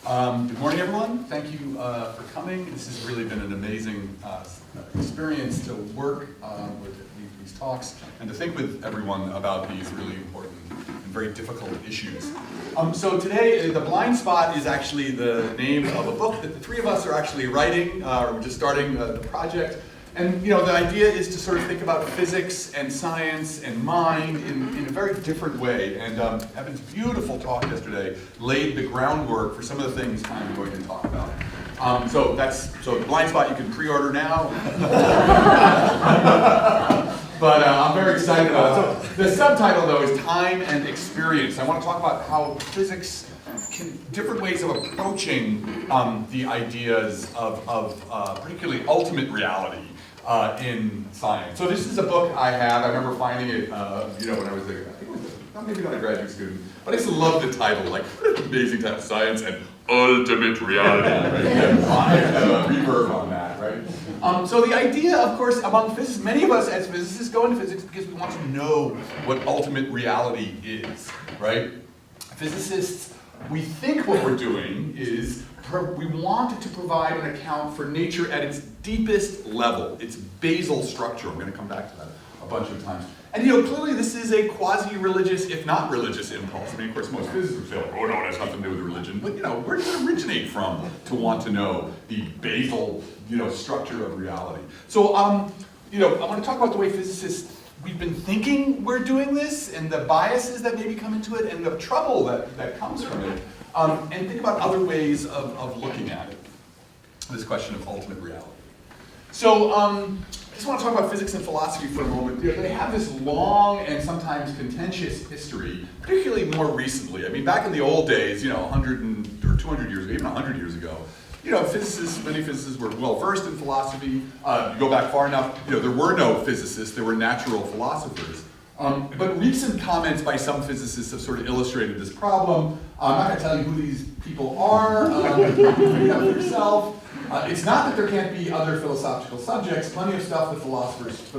Good morning, everyone. Thank you for coming. This has really been an amazing experience to work with these talks and to think with everyone about these really important and very difficult issues. So today, The Blind Spot is actually the name of a book that the three of us are actually writing. We're just starting the project. And the idea is to sort of think about physics and science and mind in a very different way. And Evan's beautiful talk yesterday laid the groundwork for some of the things I'm going to talk about. So The Blind Spot you can pre-order now. But I'm very excited about it. So the subtitle, though, is Time and Experience. I want to talk about how physics different ways of approaching the ideas of particularly ultimate reality in science. So this is a book I have. I remember finding it, when I was maybe not a graduate student, but I just love the title. Like, what an amazing title, Science and Ultimate Reality. Right? Reverb on that, right? So the idea, of course, among physicists, many of us as physicists go into physics because we want to know what ultimate reality is, right? Physicists, we think what we're doing is we wanted to provide an account for nature at its deepest level, its basal structure. I'm going to come back to that a bunch of times. And clearly this is a quasi-religious, if not religious, impulse. I mean, of course, most physicists say, oh no, it has nothing to do with religion. But where does it originate from to want to know the basal, structure of reality? So, I want to talk about the way physicists we've been thinking we're doing this, and the biases that maybe come into it, and the trouble that comes from it. And think about other ways of looking at it, this question of ultimate reality. So I just want to talk about physics and philosophy for a moment. They have this long and sometimes contentious history, particularly more recently. I mean, back in the old days, 100 or 200 years ago, even 100 years ago, many physicists were well versed in philosophy. You go back far enough, there were no physicists, there were natural philosophers. But recent comments by some physicists have sort of illustrated this problem. I'm not going to tell you who these people are. You can figure it out for yourself. It's not that there can't be other philosophical subjects. Plenty of stuff for the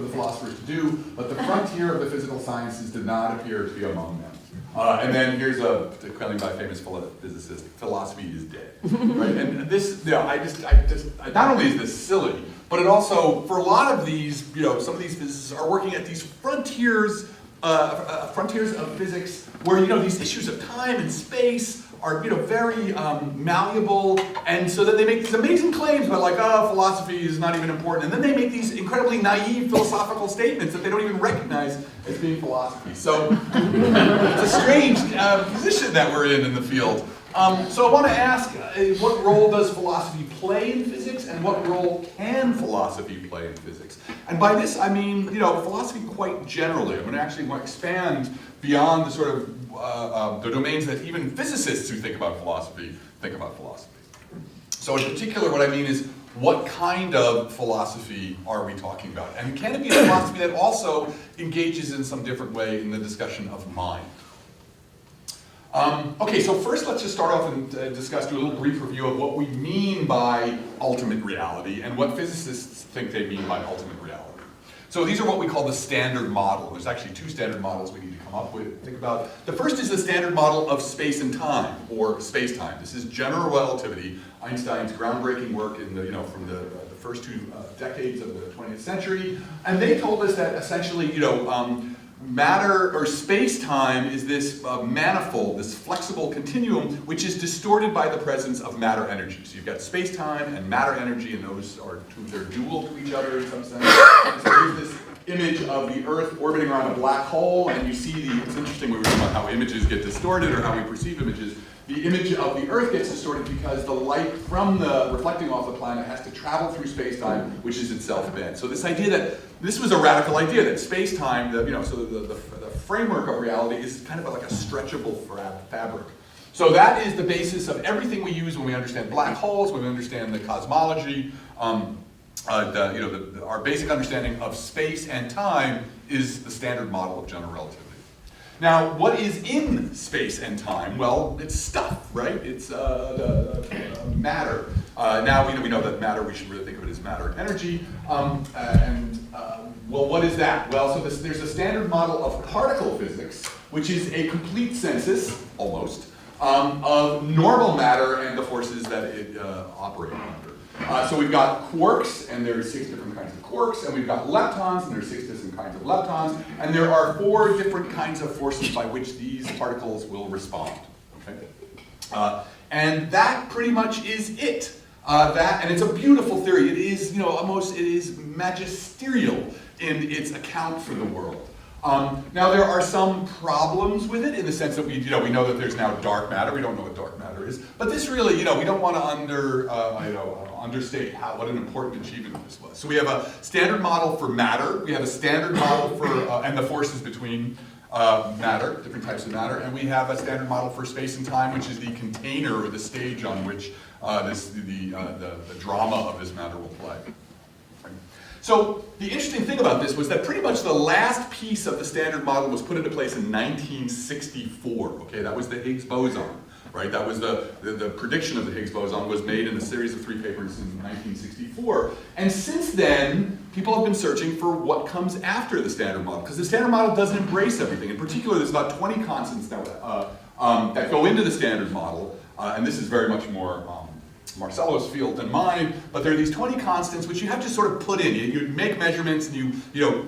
philosophers to do, but the frontier of the physical sciences did not appear to be among them. And then here's a claim by a famous physicist: philosophy is dead. Right? And this, not only is this silly, but it also, for a lot of these, some of these physicists are working at these frontiers of physics, where these issues of time and space are very malleable, and so that they make these amazing claims about philosophy is not even important, and then they make these incredibly naive philosophical statements that they don't even recognize as being philosophy. So it's a strange position that we're in the field. So I want to ask, what role does philosophy play in physics, and what role can philosophy play in physics? And by this I mean, philosophy quite generally. I'm going to actually expand beyond the sort of the domains that even physicists who think about philosophy think about philosophy. So in particular, what I mean is, what kind of philosophy are we talking about? And can it be a philosophy that also engages in some different way in the discussion of mind? Okay, so first let's just start off and do a little brief review of what we mean by ultimate reality and what physicists think they mean by ultimate reality. So these are what we call the standard model. There's actually two standard models we need to come up with, think about. The first is the standard model of space and time, or space-time. This is general relativity, Einstein's groundbreaking work in from the first two decades of the 20th century. And they told us that essentially, matter or space-time is this manifold, this flexible continuum, which is distorted by the presence of matter-energy. So you've got space-time and matter-energy, and they're dual to each other in some sense. And so here's this image of the Earth orbiting around a black hole, and you see it's interesting when we talk about how images get distorted or how we perceive images. The image of the Earth gets distorted because the light from the reflecting off the planet has to travel through space-time, which is itself bent. So this idea that this was a radical idea that space-time, so the framework of reality is kind of like a stretchable fabric. So that is the basis of everything we use when we understand black holes, when we understand the cosmology. Our basic understanding of space and time is the standard model of general relativity. Now, what is in space and time? Well, it's stuff, right? It's matter. Now we know that matter, we should really think of it as matter and energy. Well, what is that? Well, so there's a standard model of particle physics, which is a complete census, almost, of normal matter and the forces that it operates under. So we've got quarks, and there's 6 different kinds of quarks, and we've got leptons, and there's 6 different kinds of leptons, and there are 4 different kinds of forces by which these particles will respond. Okay? And that pretty much is it. And it's a beautiful theory. It is, it is magisterial in its account for the world. Now there are some problems with it in the sense that we know that there's now dark matter. We don't know what dark matter is, but this really, we don't want to understate what an important achievement this was. So we have a standard model for matter. We have a standard model for and the forces between matter, different types of matter, and we have a standard model for space and time, which is the container or the stage on which the drama of this matter will play. So the interesting thing about this was that pretty much the last piece of the standard model was put into place in 1964. Okay, that was the Higgs boson, right? That was the prediction of the Higgs boson was made in a series of 3 papers in 1964. And since then, people have been searching for what comes after the standard model, because the standard model doesn't embrace everything. In particular, there's about 20 constants that go into the standard model, and this is very much more Marcello's field than mine, but there are these 20 constants which you have to sort of put in. You make measurements and you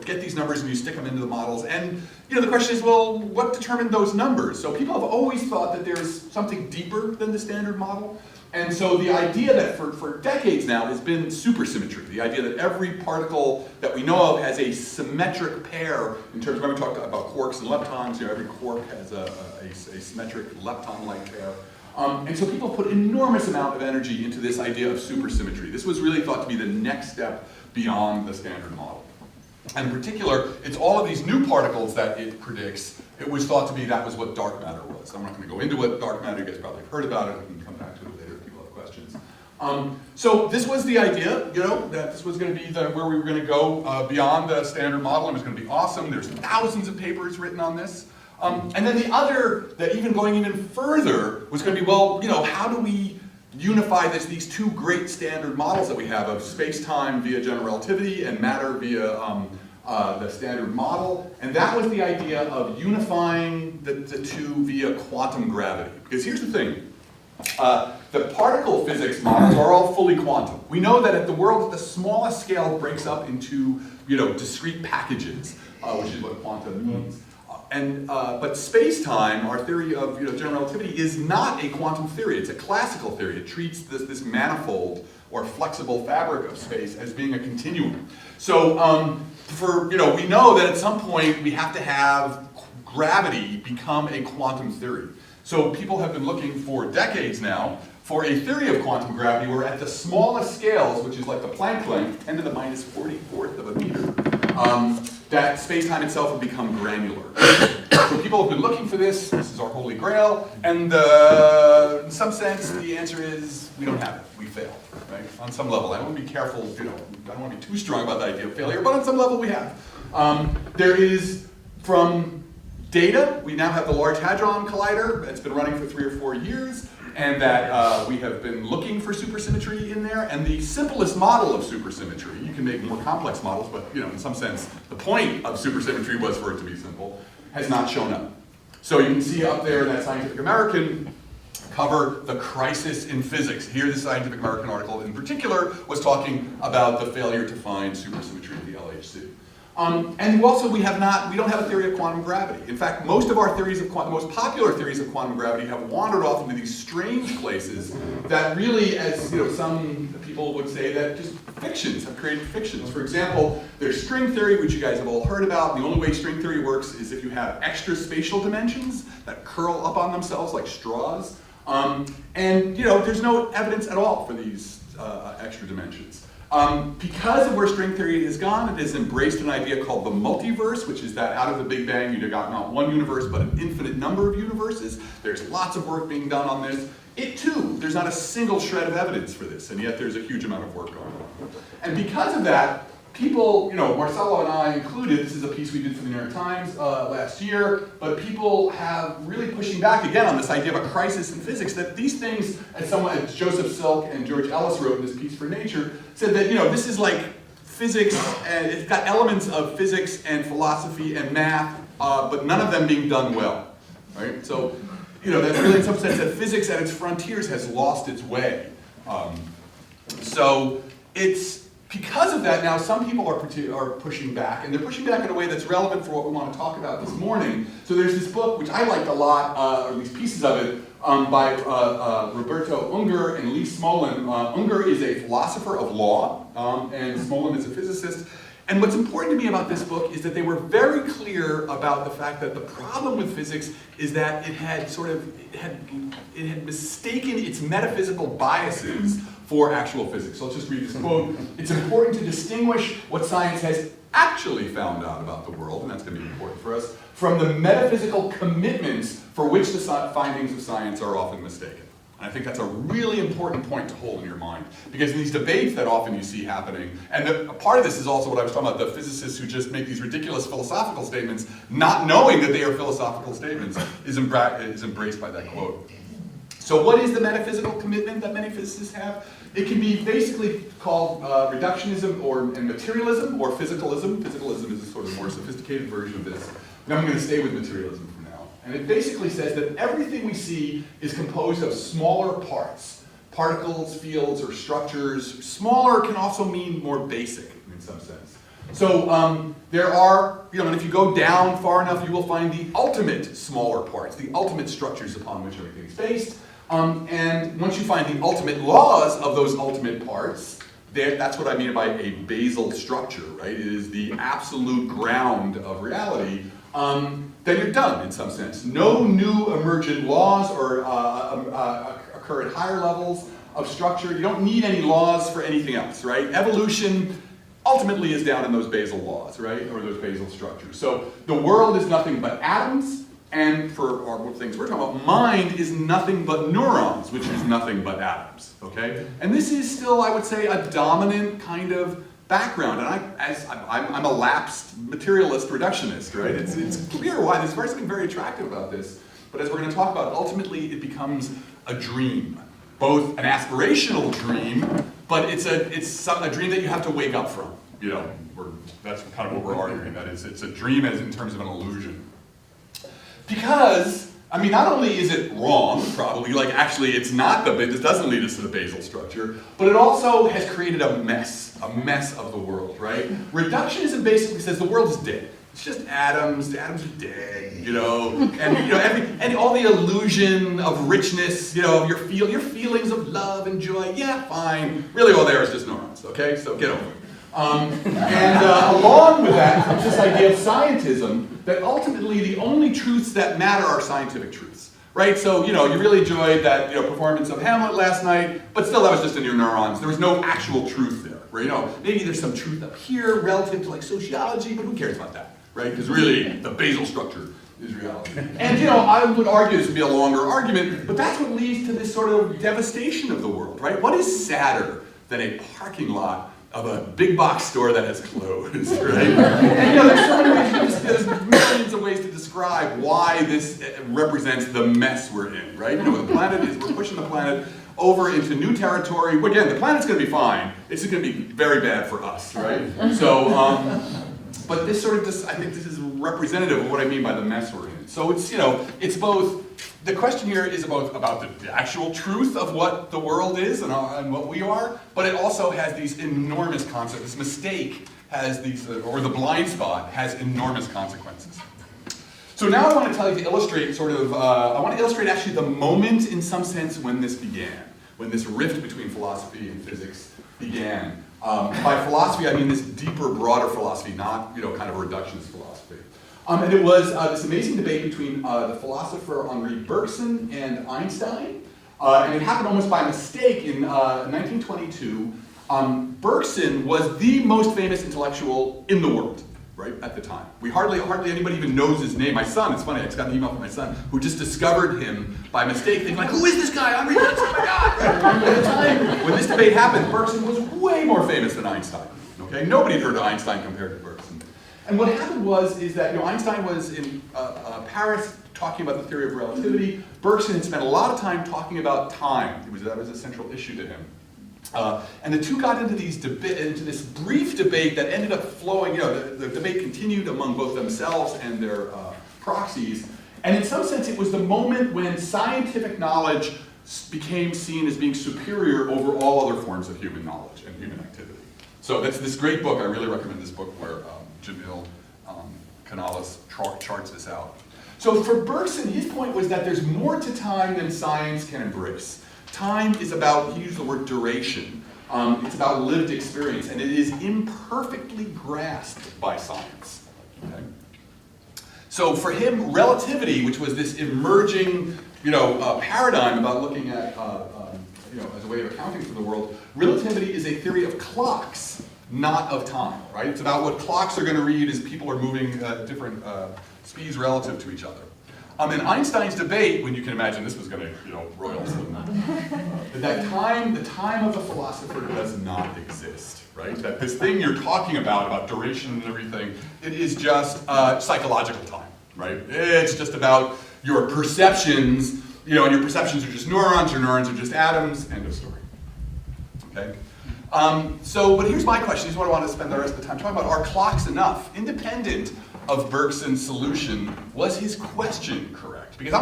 get these numbers and you stick them into the models. And the question is, well, what determined those numbers? So people have always thought that there's something deeper than the standard model. And so the idea that for decades now has been supersymmetry. The idea that every particle that we know of has a symmetric pair in terms of, remember we talked about quarks and leptons, every quark has a symmetric lepton-like pair. And so people put enormous amount of energy into this idea of supersymmetry. This was really thought to be the next step beyond the standard model. And in particular, it's all of these new particles that it predicts. It was thought to be that was what dark matter was. I'm not going to go into what dark matter, you guys probably heard about it. We can come back to it later if people have questions. So this was the idea, that this was going to be where we were going to go beyond the standard model. It was going to be awesome. There's thousands of papers written on this. And then the other, that going even further, was going to be, well, how do we unify these 2 great standard models that we have of space-time via general relativity and matter via the standard model? And that was the idea of unifying the 2 via quantum gravity. Because here's the thing. The particle physics models are all fully quantum. We know that the world at the smallest scale breaks up into, discrete packages, which is what quantum means. But space-time, our theory of general relativity, is not a quantum theory. It's a classical theory. It treats this manifold or flexible fabric of space as being a continuum. So we know that at some point we have to have gravity become a quantum theory. So people have been looking for decades now for a theory of quantum gravity where at the smallest scales, which is like the Planck length, 10 to the minus 44th of a meter, that space-time itself would become granular. So people have been looking for this. This is our holy grail. And in some sense, the answer is we don't have it. We failed, right? On some level. I want to be careful, I don't want to be too strong about the idea of failure, but on some level we have. There is, from data, we now have the Large Hadron Collider. It's been running for 3 or 4 years. And that we have been looking for supersymmetry in there. And the simplest model of supersymmetry, you can make more complex models, but in some sense, the point of supersymmetry was for it to be simple, has not shown up. So you can see up there in that Scientific American cover, the crisis in physics. Here, the Scientific American article in particular was talking about the failure to find supersymmetry at the LHC. And also we don't have a theory of quantum gravity. In fact, most of our theories of most popular theories of quantum gravity have wandered off into these strange places that really, as some people would say, that just fictions have created fictions. For example, there's string theory, which you guys have all heard about. The only way string theory works is if you have extra spatial dimensions that curl up on themselves like straws. There's no evidence at all for these extra dimensions. Because of where string theory has gone, it has embraced an idea called the multiverse, which is that out of the Big Bang you got not one universe, but an infinite number of universes. There's lots of work being done on this. It too, there's not a single shred of evidence for this, and yet there's a huge amount of work going on. And because of that, people, Marcello and I included, this is a piece we did for the New York Times last year, but people have really pushing back again on this idea of a crisis in physics, that these things, as Joseph Silk and George Ellis wrote in this piece for Nature, said that, this is like physics, and it's got elements of physics and philosophy and math, but none of them being done well, right? So That's really in some sense that physics at its frontiers has lost its way. So it's because of that now some people are pushing back, and they're pushing back in a way that's relevant for what we want to talk about this morning. So there's this book, which I liked a lot, or at least pieces of it, by Roberto Unger and Lee Smolin. Unger is a philosopher of law, and Smolin is a physicist. And what's important to me about this book is that they were very clear about the fact that the problem with physics is that it had mistaken its metaphysical biases for actual physics. So let's just read this quote. It's important to distinguish what science has actually found out about the world, and that's going to be important for us, from the metaphysical commitments for which the findings of science are often mistaken. And I think that's a really important point to hold in your mind, because in these debates that often you see happening, and a part of this is also what I was talking about, the physicists who just make these ridiculous philosophical statements, not knowing that they are philosophical statements, is embraced by that quote. So what is the metaphysical commitment that many physicists have? It can be basically called reductionism and materialism, or physicalism. Physicalism is a sort of more sophisticated version of this. And I'm going to stay with materialism for now. And it basically says that everything we see is composed of smaller parts. Particles, fields, or structures. Smaller can also mean more basic in some sense. So there are, and if you go down far enough, you will find the ultimate smaller parts, the ultimate structures upon which everything is based. And once you find the ultimate laws of those ultimate parts, that's what I mean by a basal structure, right? It is the absolute ground of reality. Then you're done in some sense. No new emergent laws or occur at higher levels of structure. You don't need any laws for anything else, right? Evolution ultimately is down in those basal laws, right? Or those basal structures. So the world is nothing but atoms, and for our things we're talking about, mind is nothing but neurons, which is nothing but atoms, okay? And this is still, I would say, a dominant kind of background, and I'm a lapsed materialist reductionist, right? It's clear why there's something very attractive about this, but as we're going to talk about, ultimately it becomes a dream, both an aspirational dream, but it's a dream that you have to wake up from. That's kind of what we're arguing. That is, it's a dream as in terms of an illusion, because not only is it wrong, probably, actually it doesn't lead us to the basal structure, but it also has created a mess of the world, right? Reductionism basically says the world is dead. It's just atoms, the atoms are dead, and all the illusion of richness, your feelings of love and joy, yeah, fine. Really all there is just neurons, okay? So get over it. Along with that comes this idea of scientism, that ultimately the only truths that matter are scientific truths, right? So, you really enjoyed that, performance of Hamlet last night, but still that was just in your neurons. There was no actual truth there, right? Maybe there's some truth up here relative to sociology, but who cares about that, right? Because really, the basal structure is reality. And, I would argue this would be a longer argument, but that's what leads to this sort of devastation of the world, right? What is sadder than a parking lot of a big box store that has closed, right? And there's so many ways, there's millions of ways to describe why this represents the mess we're in, right? We're pushing the planet over into new territory. Again, the planet's going to be fine. It's going to be very bad for us, right? So, but this I think this is representative of what I mean by the mess we're in. So it's both. The question here is about the actual truth of what the world is and what we are, but it also has these enormous consequences. This mistake has these, or the blind spot has enormous consequences. So now I want to illustrate I want to illustrate actually the moment in some sense when this began, when this rift between philosophy and physics began. By philosophy I mean this deeper, broader philosophy, not kind of reductionist philosophy. And it was this amazing debate between the philosopher Henri Bergson and Einstein. And it happened almost by mistake in 1922. Bergson was the most famous intellectual in the world, right, at the time. Hardly anybody even knows his name. My son, it's funny, I just got an email from my son, who just discovered him by mistake, thinking who is this guy? Henri Bergson, oh my God! At the time, when this debate happened, Bergson was way more famous than Einstein, okay? Nobody had heard of Einstein compared to Bergson. And what happened is that Einstein was in Paris talking about the theory of relativity. Bergson had spent a lot of time talking about time. That was a central issue to him. And the two got into this brief debate that ended up flowing. The debate continued among both themselves and their proxies. And in some sense, it was the moment when scientific knowledge became seen as being superior over all other forms of human knowledge and human activity. So that's this great book. I really recommend this book where Jamil Canales charts this out. So for Bergson, his point was that there's more to time than science can embrace. Time is about, he used the word duration. It's about lived experience, and it is imperfectly grasped by science. Okay? So for him, relativity, which was this emerging, paradigm about looking at, as a way of accounting for the world, relativity is a theory of clocks, not of time, right? It's about what clocks are going to read as people are moving at different speeds relative to each other. In Einstein's debate, when you can imagine this was going to, roil some, that time, the time of the philosopher does not exist, right? That this thing you're talking about duration and everything, it is just psychological time, right? It's just about your perceptions, and your perceptions are just neurons, your neurons are just atoms, end of story, okay? But here's my question, this is what I want to spend the rest of the time talking about. Are clocks enough? Independent of Bergson's solution, was his question correct? Because I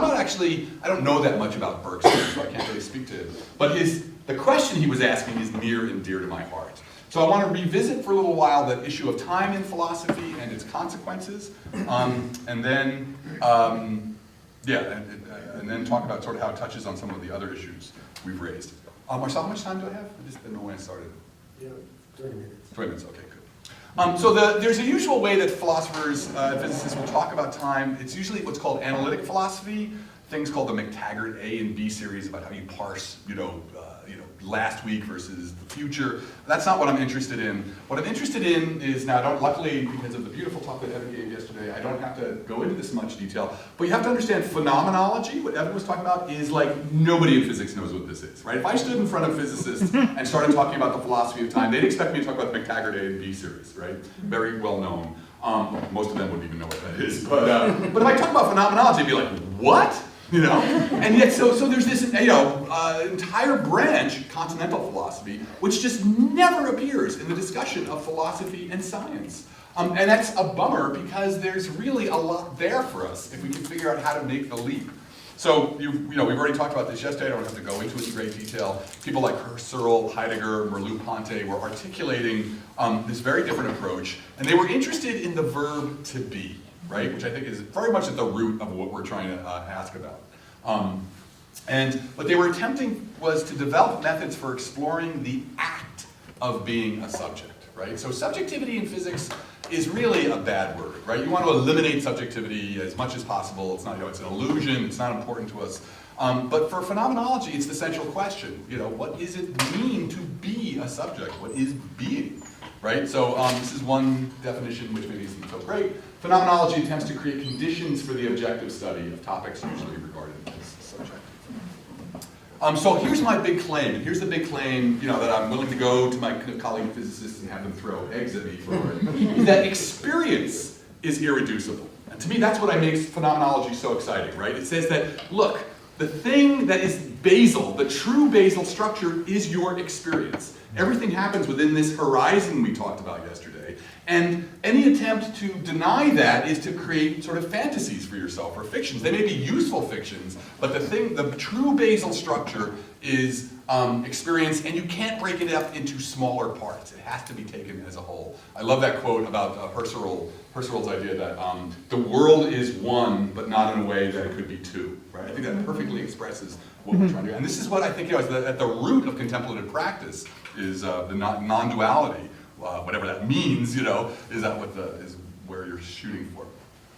don't know that much about Bergson, so I can't really speak to it. But the question he was asking is near and dear to my heart. So I want to revisit for a little while that issue of time in philosophy and its consequences, and then talk about sort of how it touches on some of the other issues we've raised. Marcel, how much time do I have? I just didn't know when I started. Yeah, 20 minutes. 20 minutes, okay, good. There's a usual way that philosophers and physicists will talk about time. It's usually what's called analytic philosophy, things called the McTaggart A and B series about how you parse, last week versus the future. That's not what I'm interested in. What I'm interested in is, luckily, because of the beautiful talk that Evan gave yesterday, I don't have to go into this much detail, but you have to understand phenomenology. What Evan was talking about is like nobody in physics knows what this is, right? If I stood in front of physicists and started talking about the philosophy of time, they'd expect me to talk about the McTaggart A and B series, right? Very well known. Most of them wouldn't even know what that is. But if I talk about phenomenology, they'd be like, what? And yet, so there's this, entire branch, continental philosophy, which just never appears in the discussion of philosophy and science. And that's a bummer because there's really a lot there for us if we can figure out how to make the leap. So, we've already talked about this yesterday, I don't have to go into it in great detail. People like Husserl, Heidegger, Merleau-Ponty were articulating this very different approach, and they were interested in the verb to be. Right, which I think is very much at the root of what we're trying to ask about. And what they were attempting was to develop methods for exploring the act of being a subject, right? So subjectivity in physics is really a bad word, right? You want to eliminate subjectivity as much as possible. It's not, it's an illusion, it's not important to us. But for phenomenology, it's the central question. What does it mean to be a subject? What is being, right? So this is one definition which maybe isn't so great. Phenomenology attempts to create conditions for the objective study of topics usually regarded as subjective. So here's my big claim, and here's the big claim, that I'm willing to go to my colleague physicists and have them throw eggs at me for it, is that experience is irreducible. And to me, that's what makes phenomenology so exciting, right? It says that, look, the thing that is basal, the true basal structure, is your experience. Everything happens within this horizon we talked about yesterday. And any attempt to deny that is to create sort of fantasies for yourself, or fictions. They may be useful fictions, but the true basal structure is experience, and you can't break it up into smaller parts. It has to be taken as a whole. I love that quote about Husserl's idea that the world is one, but not in a way that it could be two. Right? I think that perfectly expresses what we're trying to do. And this is what I think is at the root of contemplative practice is the non-duality. Whatever that means, is where you're shooting for.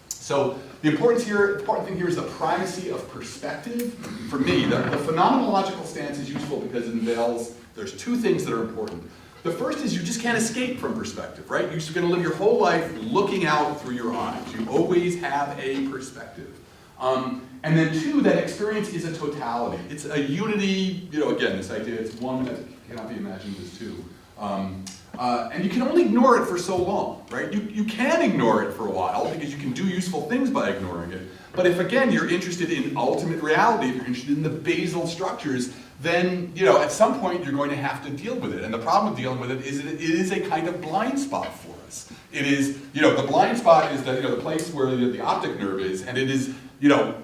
So the important thing here is the primacy of perspective. For me, the phenomenological stance is useful because it entails, there's two things that are important. The first is you just can't escape from perspective, right? You're going to live your whole life looking out through your eyes. You always have a perspective. And then two, that experience is a totality. It's a unity, again, this idea, it's one that cannot be imagined as two. And you can only ignore it for so long, right? You can ignore it for a while because you can do useful things by ignoring it. But if, again, you're interested in ultimate reality, if you're interested in the basal structures, then, at some point you're going to have to deal with it. And the problem with dealing with it is that it is a kind of blind spot for us. It is, the blind spot is the place where the optic nerve is, and it is,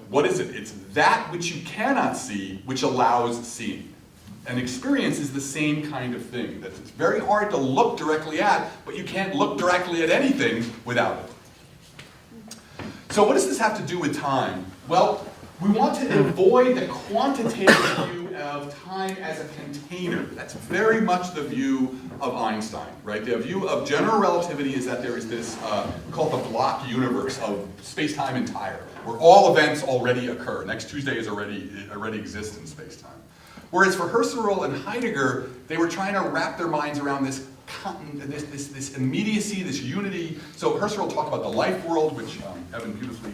what is it? It's that which you cannot see, which allows seeing. An experience is the same kind of thing, that it's very hard to look directly at, but you can't look directly at anything without it. So what does this have to do with time? Well, we want to avoid the quantitative view of time as a container. That's very much the view of Einstein, right? The view of general relativity is that there is this, called the block universe of space-time entire, where all events already occur. Next Tuesday already exists in space-time. Whereas for Husserl and Heidegger, they were trying to wrap their minds around this immediacy, this unity. So Husserl talked about the life world, which Evan beautifully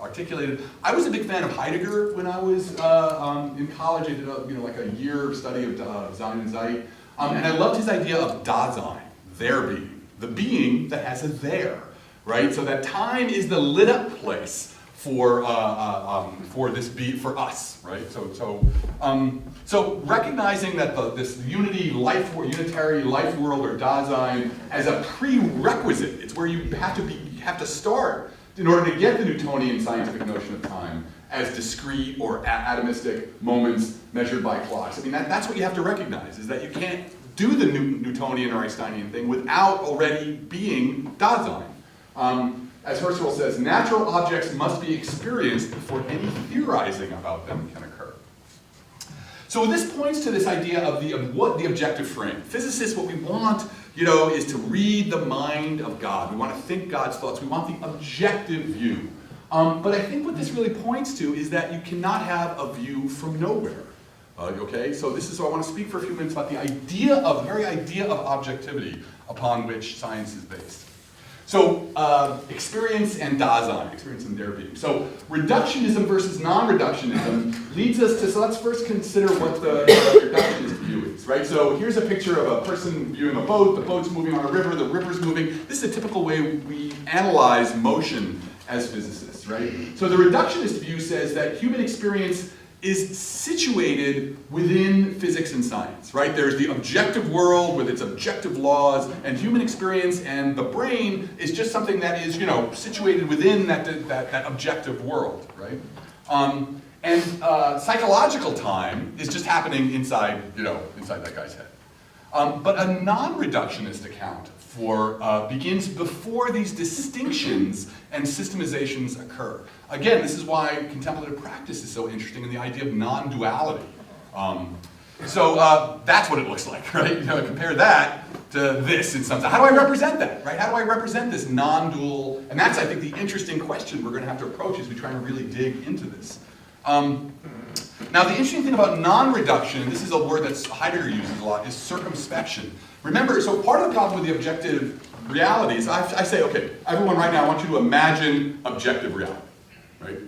articulated. I was a big fan of Heidegger when I was in college. I did a year study of Sein und Zeit. And I loved his idea of Dasein, their being, the being that has a there, right? So that time is the lit up place for us, right? So recognizing that this unitary life world or Dasein as a prerequisite, it's where you have to start in order to get the Newtonian scientific notion of time as discrete or atomistic moments measured by clocks. I mean, that's what you have to recognize, is that you can't do the Newtonian or Einsteinian thing without already being Dasein. As Husserl says, natural objects must be experienced before any theorizing about them can occur. So this points to this idea of what the objective frame. Physicists, what we want, is to read the mind of God. We want to think God's thoughts. We want the objective view. But I think what this really points to is that you cannot have a view from nowhere. Okay, so I want to speak for a few minutes about the very idea of objectivity upon which science is based. So, experience and Dasein, experience and their being. So, reductionism versus non-reductionism leads us to, so let's first consider what the reductionist view is, right? So, here's a picture of a person viewing a boat, the boat's moving on a river, the river's moving. This is a typical way we analyze motion as physicists, right? So, the reductionist view says that human experience is situated within physics and science, right? There's the objective world with its objective laws, and human experience and the brain is just something that is, situated within that objective world, right? And psychological time is just happening inside that guy's head. But a non-reductionist account begins before these distinctions and systemizations occur. Again, this is why contemplative practice is so interesting in the idea of non-duality. So that's what it looks like, right? Compare that to this in some sense. How do I represent that, right? How do I represent this non-dual? And that's, I think, the interesting question we're going to have to approach as we try to really dig into this. Now, the interesting thing about non-reduction, and this is a word that Heidegger uses a lot, is circumspection. Remember, so part of the problem with the objective reality is I say, okay, everyone right now, I want you to imagine objective reality, right?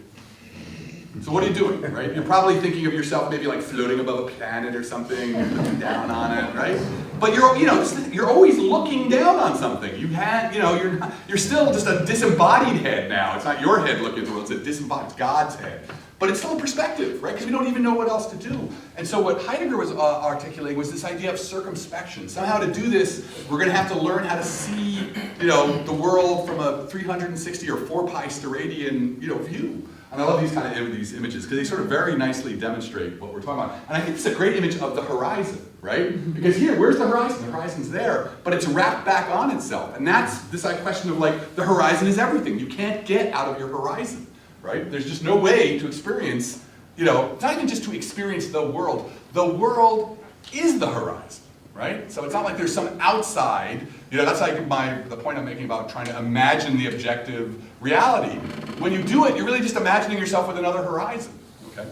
So what are you doing, right? You're probably thinking of yourself maybe like floating above a planet or something, you're looking down on it, right? But you're always looking down on something. You're still just a disembodied head now. It's not your head looking at the world, it's a disembodied, it's God's head. But it's still a perspective, right? Because we don't even know what else to do. And so what Heidegger was articulating was this idea of circumspection. Somehow to do this, we're going to have to learn how to see, the world from a 360 or 4 pi steradian, view. And I love these kind of these images because they sort of very nicely demonstrate what we're talking about. And I think it's a great image of the horizon, right? Because here, where's the horizon? The horizon's there, but it's wrapped back on itself. And that's this question of the horizon is everything. You can't get out of your horizon. Right? There's just no way to experience, it's not even just to experience the world. The world is the horizon, right? So it's not like there's some outside, that's like the point I'm making about trying to imagine the objective reality. When you do it, you're really just imagining yourself with another horizon, okay?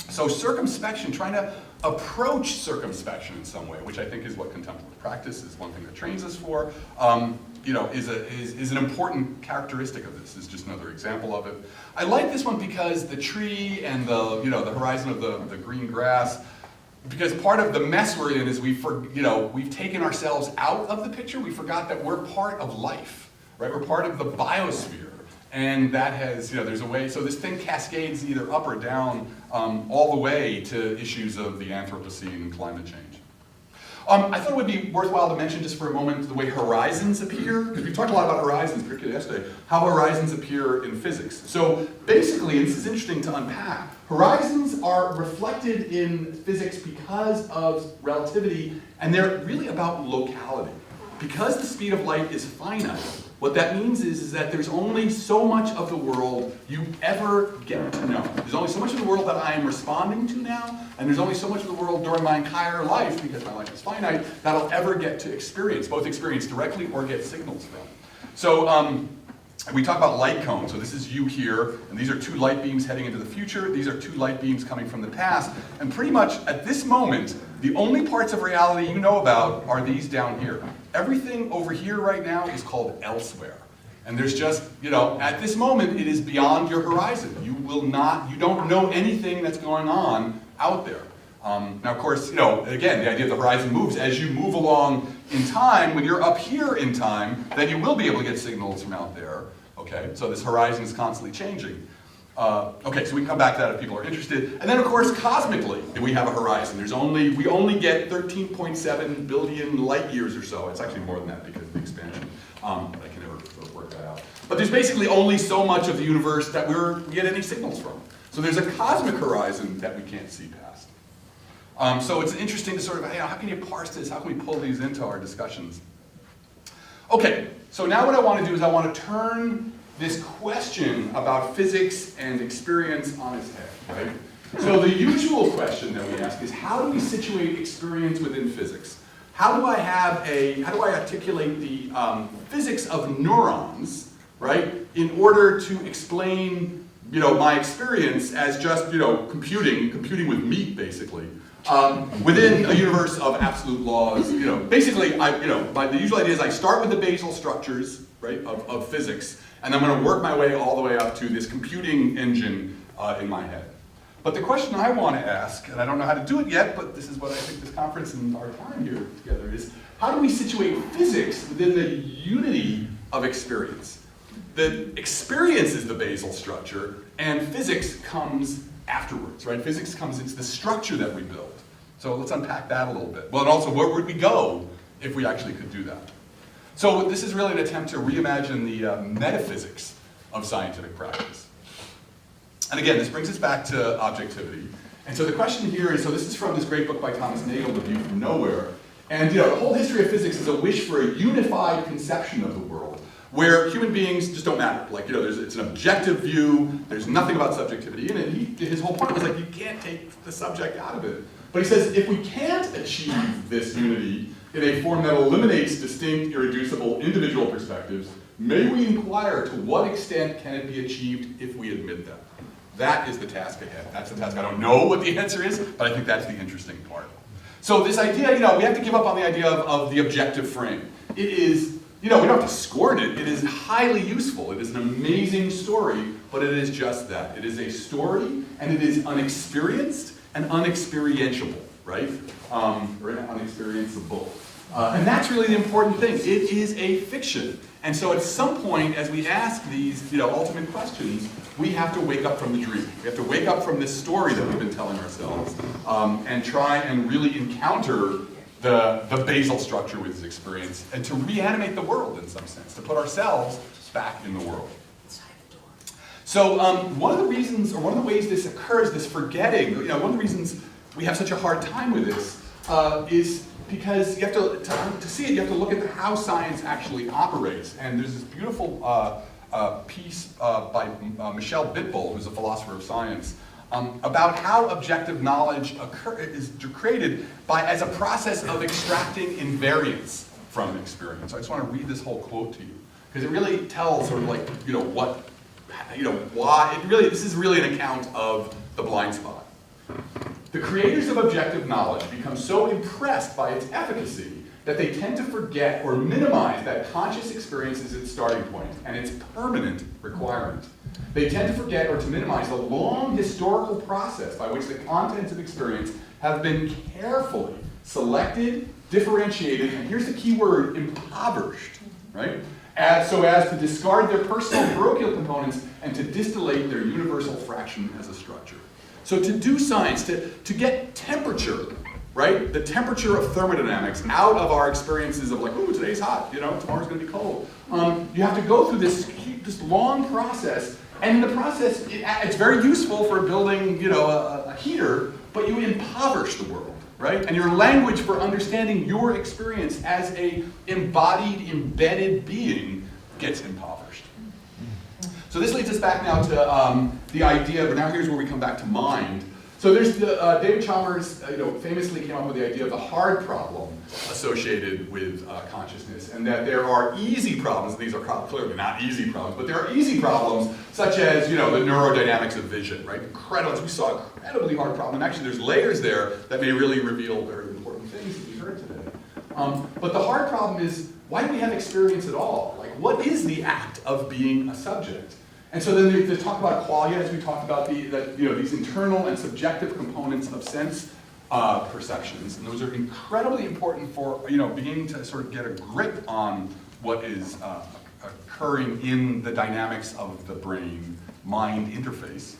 So circumspection, trying to approach circumspection in some way, which I think is what contemplative practice is one thing that trains us for, is an important characteristic of this. Is just another example of it. I like this one because the tree and the horizon of the green grass, because part of the mess we're in is we've taken ourselves out of the picture. We forgot that we're part of life, right? We're part of the biosphere. And that has, there's a way, so this thing cascades either up or down all the way to issues of the Anthropocene and climate change. I thought it would be worthwhile to mention just for a moment the way horizons appear, because we've talked a lot about horizons, particularly yesterday, how horizons appear in physics. So basically, and this is interesting to unpack, horizons are reflected in physics because of relativity, and they're really about locality. Because the speed of light is finite, what that means is that there's only so much of the world you ever get to know. There's only so much of the world that I am responding to now, and there's only so much of the world during my entire life, because my life is finite, that I'll ever get to experience, both experience directly or get signals from. So we talk about light cones. So this is you here, and these are two light beams heading into the future. These are two light beams coming from the past. And pretty much at this moment, the only parts of reality you know about are these down here. Everything over here right now is called elsewhere. And there's just, at this moment, it is beyond your horizon. You don't know anything that's going on out there. Now, of course, again, the idea of the horizon moves. As you move along in time, when you're up here in time, then you will be able to get signals from out there. Okay, so this horizon is constantly changing. Okay, so we can come back to that if people are interested. And then, of course, cosmically, we have a horizon. We only get 13.7 billion light years or so. It's actually more than that because of the expansion. I can never sort of work that out. But there's basically only so much of the universe that we get any signals from. So there's a cosmic horizon that we can't see past. So it's interesting to sort of, how can you parse this? How can we pull these into our discussions? Okay, so now what I want to do is I want to turn this question about physics and experience on its head, right? So the usual question that we ask is, how do we situate experience within physics? How do I articulate the physics of neurons, right, in order to explain, my experience as just, computing with meat, basically, within a universe of absolute laws. Basically, the usual idea is I start with the basal structures, right, of physics, and I'm going to work my way all the way up to this computing engine in my head. But the question I want to ask, and I don't know how to do it yet, but this is what I think this conference and our time here together is, how do we situate physics within the unity of experience? The experience is the basal structure, and physics comes afterwards, right? Physics comes into the structure that we build. So let's unpack that a little bit. Well, and also, where would we go if we actually could do that? So this is really an attempt to reimagine the metaphysics of scientific practice. And again, this brings us back to objectivity. And so the question here is, so this is from this great book by Thomas Nagel, The View from Nowhere. And the whole history of physics is a wish for a unified conception of the world, where human beings just don't matter. Like, it's an objective view, there's nothing about subjectivity in it. His whole point was like, you can't take the subject out of it. But he says, if we can't achieve this unity in a form that eliminates distinct, irreducible, individual perspectives, may we inquire to what extent can it be achieved if we admit them? That is the task ahead. That's the task. I don't know what the answer is, but I think that's the interesting part. So this idea, we have to give up on the idea of the objective frame. It is, we don't have to scorn it. It is highly useful. It is an amazing story, but it is just that. It is a story, and it is unexperienced and unexperientiable, right? Or unexperienceable. And that's really the important thing. It is a fiction. And so at some point, as we ask these ultimate questions, we have to wake up from the dream. We have to wake up from this story that we've been telling ourselves and try and really encounter the basal structure with this experience and to reanimate the world in some sense, to put ourselves back in the world. So one of the reasons, or one of the ways this occurs, this forgetting, one of the reasons we have such a hard time with this is because you have to see it, you have to look at how science actually operates. And there's this beautiful piece by Michel Bitbol, who's a philosopher of science, about how objective knowledge is created as a process of extracting invariance from experience. So I just want to read this whole quote to you, because it really tells sort of like, why, this is really an account of the blind spot. The creators of objective knowledge become so impressed by its efficacy that they tend to forget or minimize that conscious experience is its starting point and its permanent requirement. They tend to forget or to minimize the long historical process by which the contents of experience have been carefully selected, differentiated, and here's the key word, impoverished, right? So as to discard their personal parochial components and to distillate their universal fraction as a structure. So to do science, to get temperature right? The temperature of thermodynamics out of our experiences of like, ooh, today's hot, tomorrow's gonna be cold. You have to go through this long process, and in the process, it's very useful for building, a heater, but you impoverish the world, right? And your language for understanding your experience as a embodied, embedded being gets impoverished. So this leads us back now to the idea, but now here's where we come back to mind. So there's David Chalmers, famously came up with the idea of the hard problem associated with consciousness, and that there are easy problems. These are clearly not easy problems, but there are easy problems, such as the neurodynamics of vision, right? Incredible, as we saw, incredibly hard problem. And actually, there's layers there that may really reveal very important things that we heard today. But the hard problem is, why do we have experience at all? Like, what is the act of being a subject? And so then there's talk about qualia, as we talked about these internal and subjective components of sense perceptions, and those are incredibly important for beginning to sort of get a grip on what is occurring in the dynamics of the brain-mind interface.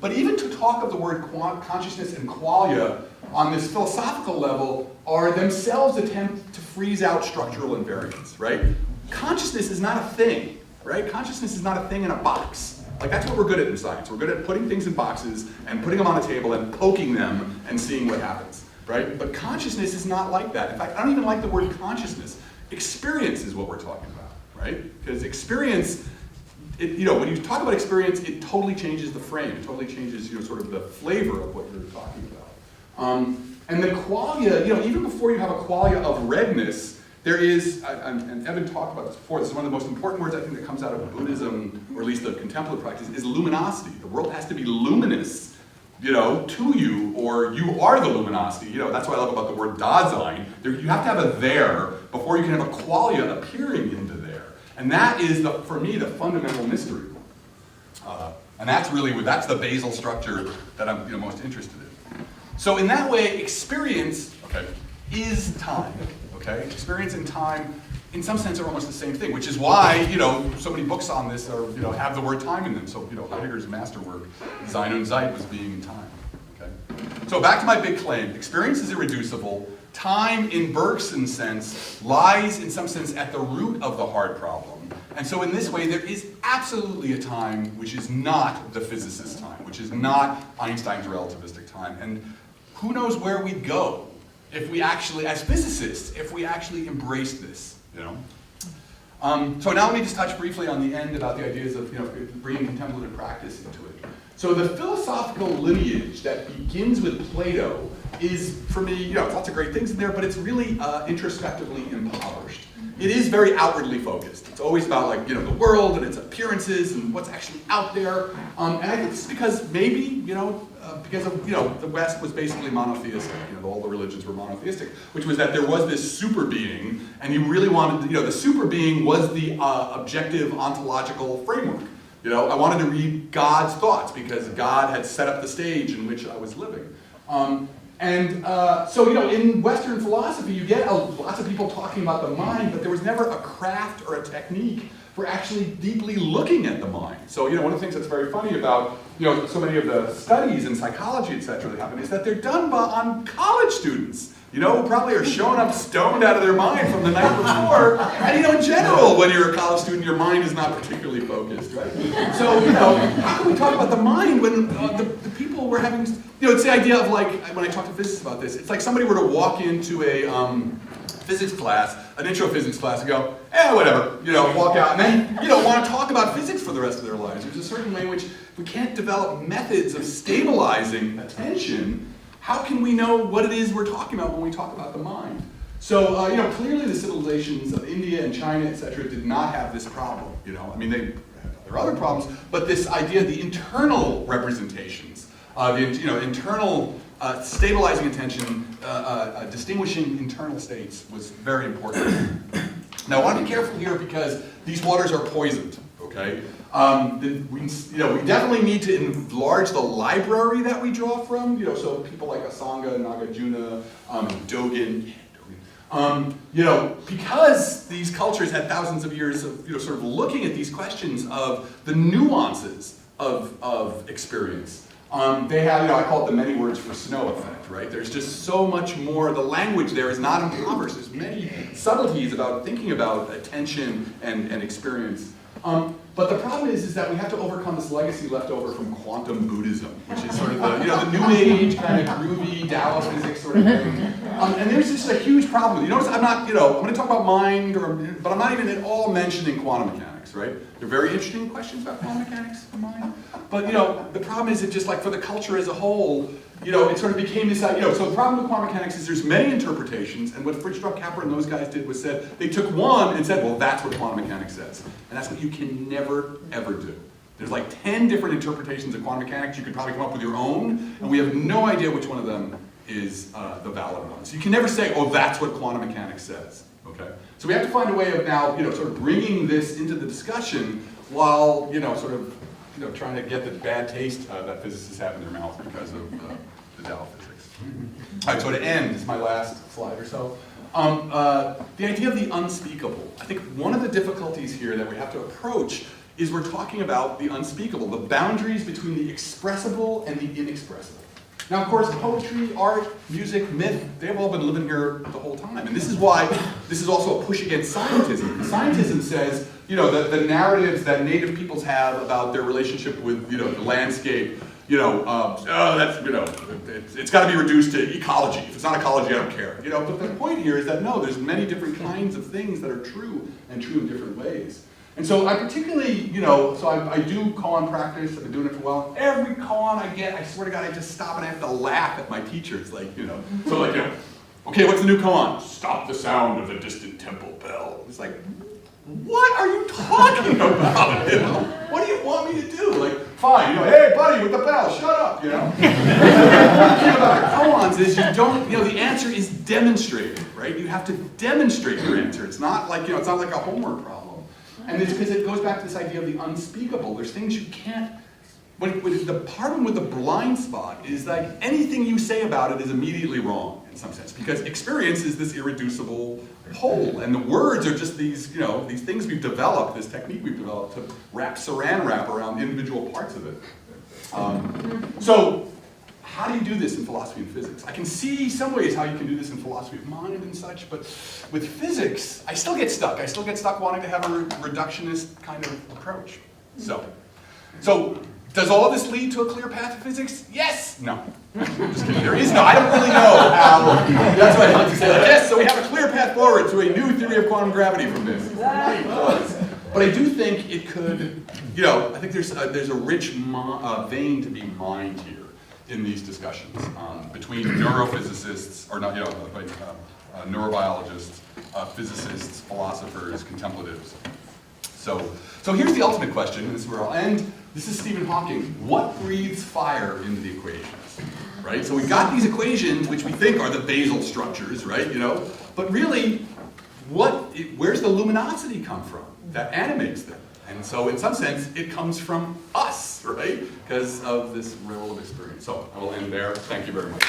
But even to talk of the word consciousness and qualia on this philosophical level are themselves attempt to freeze out structural invariance, right? Consciousness is not a thing. Right? Consciousness is not a thing in a box. Like, that's what we're good at in science. We're good at putting things in boxes and putting them on a table and poking them and seeing what happens, right? But consciousness is not like that. In fact, I don't even like the word consciousness. Experience is what we're talking about, right? Because experience, when you talk about experience, it totally changes the frame. It totally changes, sort of the flavor of what you're talking about. And the qualia, even before you have a qualia of redness, there is, and Evan talked about this before, this is one of the most important words I think that comes out of Buddhism, or at least the contemplative practice, is luminosity. The world has to be luminous, to you, or you are the luminosity. That's what I love about the word Dasein. You have to have a there before you can have a qualia appearing into there. And that is, for me, the fundamental mystery. And that's the basal structure that I'm most interested in. So in that way, experience, is time. Experience and time, in some sense, are almost the same thing, which is why, so many books on this are, have the word time in them. So, Heidegger's masterwork, Sein und Zeit, was being in time. So back to my big claim. Experience is irreducible. Time, in Bergson's sense, lies, in some sense, at the root of the hard problem. And so in this way, there is absolutely a time which is not the physicist's time, which is not Einstein's relativistic time. And who knows where we'd go if we actually, as physicists, if we actually embrace this, So now let me just touch briefly on the end about the ideas of, bringing contemplative practice into it. So the philosophical lineage that begins with Plato is, for me, lots of great things in there, but it's really introspectively impoverished. It is very outwardly focused. It's always about, the world and its appearances and what's actually out there. And I think this is because maybe, because of, the West was basically monotheistic. All the religions were monotheistic, which was that there was this super being, and you really wanted, the super being was the objective ontological framework. I wanted to read God's thoughts because God had set up the stage in which I was living. So, in Western philosophy, you get lots of people talking about the mind, but there was never a craft or a technique for actually deeply looking at the mind. So, one of the things that's very funny about, so many of the studies in psychology, et cetera, that happen is that they're done on college students, who probably are showing up stoned out of their mind from the night before. And, in general, when you're a college student, your mind is not particularly focused, right? So, how can we talk about the mind when the people were having, it's the idea of when I talk to physicists about this, it's like somebody were to walk into a physics class, an intro physics class, and go, whatever, walk out, and then, want to talk about physics for the rest of their lives. There's a certain way in which we can't develop methods of stabilizing attention. How can we know what it is we're talking about when we talk about the mind? So, clearly the civilizations of India and China, et cetera, did not have this problem, There are other problems, but this idea of the internal representations, internal stabilizing attention, distinguishing internal states was very important. Now, I want to be careful here because these waters are poisoned, okay? We definitely need to enlarge the library that we draw from, so people like Asanga, Nagarjuna, Dogen, because these cultures had thousands of years of, sort of looking at these questions of the nuances of experience. They have, I call it the many words for snow effect, right? There's just so much more. The language there is not impoverished. There's many subtleties about thinking about attention and experience. But the problem is that we have to overcome this legacy left over from quantum Buddhism, which is sort of the new age kind of groovy Tao physics sort of thing. And there's just a huge problem. You notice I'm not, I'm going to talk about mind, but I'm not even at all mentioning quantum mechanics, right? They're very interesting questions about quantum mechanics and mind. But, the problem is that just like for the culture as a whole, it sort of became this, so the problem with quantum mechanics is there's many interpretations, and what Fritjof Capra and those guys did was said, they took one and said, well, that's what quantum mechanics says. And that's what you can never, ever do. There's like 10 different interpretations of quantum mechanics. You could probably come up with your own, and we have no idea which one of them is the valid one. So you can never say, oh, that's what quantum mechanics says, okay? So we have to find a way of now, sort of bringing this into the discussion while, sort of, trying to get the bad taste that physicists have in their mouth because of the Tao physics. All right, so to end, this is my last slide or so. The idea of the unspeakable. I think one of the difficulties here that we have to approach is we're talking about the unspeakable, the boundaries between the expressible and the inexpressible. Now, of course, poetry, art, music, myth, they've all been living here the whole time. And this is why this is also a push against scientism. Scientism says, the narratives that native peoples have about their relationship with, the landscape, it's got to be reduced to ecology. If it's not ecology, I don't care. But the point here is that no, there's many different kinds of things that are true and true in different ways. And so I particularly, so I do koan practice, I've been doing it for a while. Every koan I get, I swear to God, I just stop and I have to laugh at my teacher. It's like, so like, okay, what's the new koan? Stop the sound of the distant temple bell. It's like, what are you talking about, What do you want me to do? Like, fine, hey buddy with the bell, shut up, The thing about the koans is you don't, the answer is demonstrated, right? You have to demonstrate your answer. It's not like, it's not like a homework problem. And it's because it goes back to this idea of the unspeakable. There's things you can't, the problem with the blind spot is like anything you say about it is immediately wrong in some sense, because experience is this irreducible whole, and the words are just these, these things we've developed, this technique we've developed to wrap saran wrap around individual parts of it. So, how do you do this in philosophy and physics? I can see some ways how you can do this in philosophy of mind and such, but with physics, I still get stuck. I still get stuck wanting to have a reductionist kind of approach. So does all of this lead to a clear path to physics? Yes? No. Just kidding. There is no. I don't really know how. That's what I like to say. Like, yes, so we have a clear path forward to a new theory of quantum gravity from this. But I do think it could, I think there's a rich vein to be mined here in these discussions between neurophysicists, or not, neurobiologists, physicists, philosophers, contemplatives. So here's the ultimate question, and this is where I'll end. This is Stephen Hawking. What breathes fire into the equations? Right? So we've got these equations, which we think are the basal structures, right? But really, where's the luminosity come from that animates them? And so in some sense, it comes from us, right? Because of this realm of experience. So I will end there. Thank you very much.